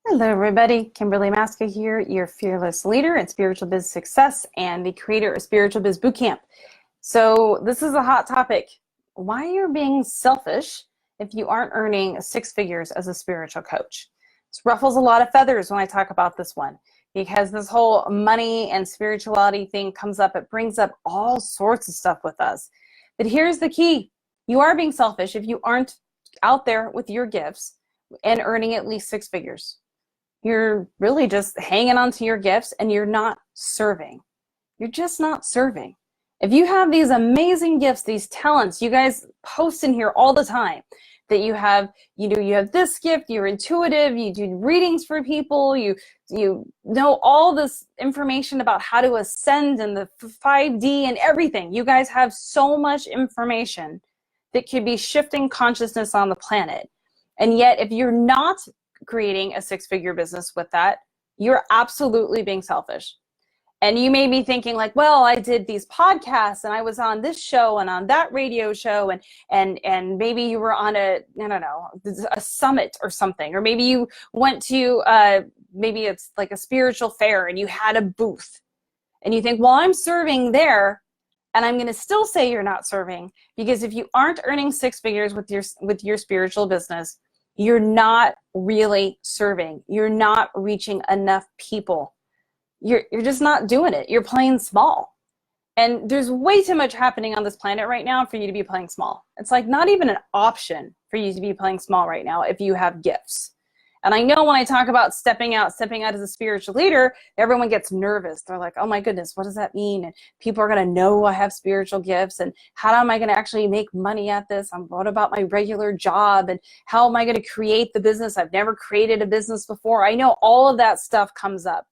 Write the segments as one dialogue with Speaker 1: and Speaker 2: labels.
Speaker 1: Hello, everybody. Kimberly Maska here, your fearless leader in spiritual biz success and the creator of Spiritual Biz Bootcamp. So this is a hot topic. Why you're being selfish if you aren't earning six figures as a spiritual coach. This ruffles a lot of feathers when I talk about this one, because this whole money and spirituality thing comes up. It brings up all sorts of stuff with us. But here's the key. You are being selfish if you aren't out there with your gifts and earning at least six figures. You're really just hanging on to your gifts and you're not serving. You're just not serving. If you have these amazing gifts, these talents, you guys post in here all the time that you have this gift, you're intuitive, you do readings for people, you know all this information about how to ascend and the 5D and everything. You guys have so much information that could be shifting consciousness on the planet. And yet, if you're not creating a six-figure business with that, you're absolutely being selfish. And you may be thinking like, well, I did these podcasts and I was on this show and on that radio show and maybe you were on a summit or something, or maybe you went to maybe it's like a spiritual fair and you had a booth and you think, well, I'm serving there. And I'm going to still say you're not serving, because if you aren't earning six figures with your spiritual business, you're not really serving. You're not reaching enough people. You're just not doing it. You're playing small. And there's way too much happening on this planet right now for you to be playing small. It's like not even an option for you to be playing small right now if you have gifts. And I know when I talk about stepping out as a spiritual leader, everyone gets nervous. They're like, oh my goodness, what does that mean? And people are going to know I have spiritual gifts. And how am I going to actually make money at this? What about my regular job? And how am I going to create the business? I've never created a business before. I know all of that stuff comes up.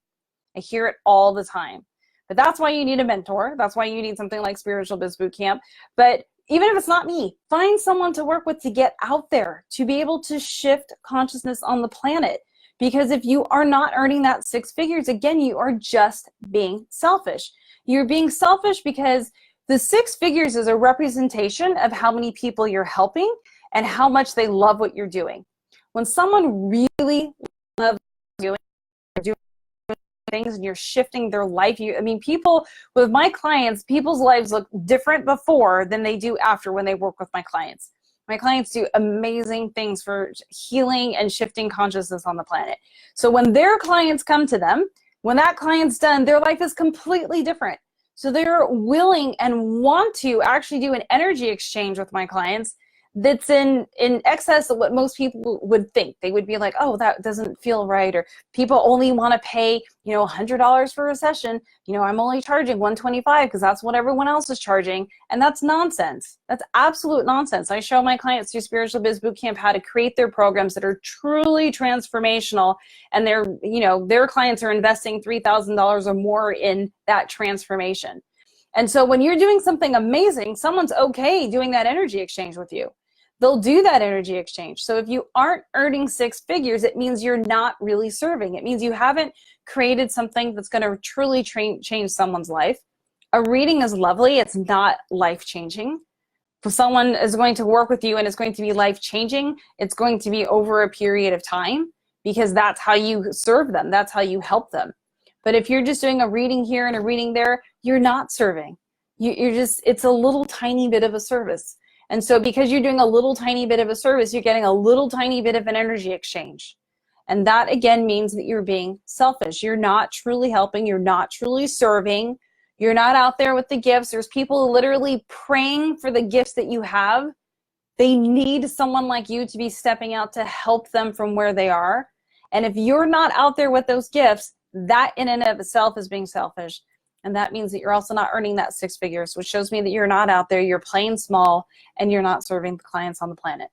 Speaker 1: I hear it all the time. But that's why you need a mentor. That's why you need something like Spiritual Biz Bootcamp. But even if it's not me, find someone to work with to get out there, to be able to shift consciousness on the planet. Because if you are not earning that six figures, again, you are just being selfish. You're being selfish because the six figures is a representation of how many people you're helping and how much they love what you're doing. When someone really loves doing things and you're shifting their life, people with my clients, people's lives look different before than they do after when they work with my clients. My clients do amazing things for healing and shifting consciousness on the planet. So when their clients come to them, when that client's done, their life is completely different. So they're willing and want to actually do an energy exchange with my clients that's in excess of what most people would think. They would be like, oh, that doesn't feel right. Or people only want to pay, $100 for a session. I'm only charging $125 because that's what everyone else is charging. And that's nonsense. That's absolute nonsense. I show my clients through Spiritual Biz Bootcamp how to create their programs that are truly transformational. And their clients are investing $3,000 or more in that transformation. And so when you're doing something amazing, someone's okay doing that energy exchange with you. They'll do that energy exchange. So if you aren't earning six figures, it means you're not really serving. It means you haven't created something that's going to truly change someone's life. A reading is lovely. It's not life-changing. If someone is going to work with you and it's going to be life-changing, it's going to be over a period of time, because that's how you serve them. That's how you help them. But if you're just doing a reading here and a reading there, you're not serving. It's a little tiny bit of a service. And so because you're doing a little tiny bit of a service, you're getting a little tiny bit of an energy exchange. And that again means that you're being selfish. You're not truly helping. You're not truly serving. You're not out there with the gifts. There's people literally praying for the gifts that you have. They need someone like you to be stepping out to help them from where they are. And if you're not out there with those gifts, that in and of itself is being selfish. And that means that you're also not earning that six figures, which shows me that you're not out there, you're playing small, and you're not serving the clients on the planet.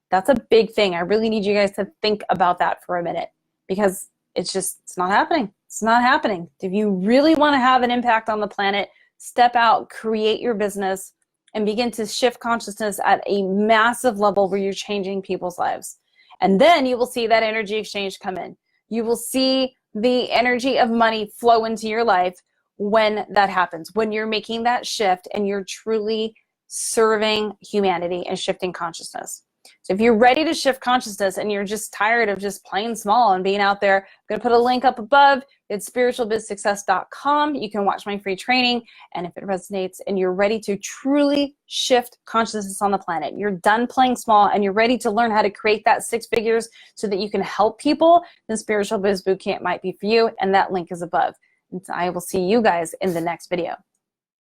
Speaker 1: That's a big thing. I really need you guys to think about that for a minute, because it's not happening. It's not happening. If you really want to have an impact on the planet, step out, create your business, and begin to shift consciousness at a massive level where you're changing people's lives. And then you will see that energy exchange come in. You will see the energy of money flow into your life when that happens, when you're making that shift and you're truly serving humanity and shifting consciousness. So if you're ready to shift consciousness and you're just tired of just playing small and being out there, I'm going to put a link up above. It's spiritualbizsuccess.com. You can watch my free training, and if it resonates and you're ready to truly shift consciousness on the planet, you're done playing small and you're ready to learn how to create that 6 figures so that you can help people, then Spiritual Biz Bootcamp might be for you, and that link is above. And I will see you guys in the next video.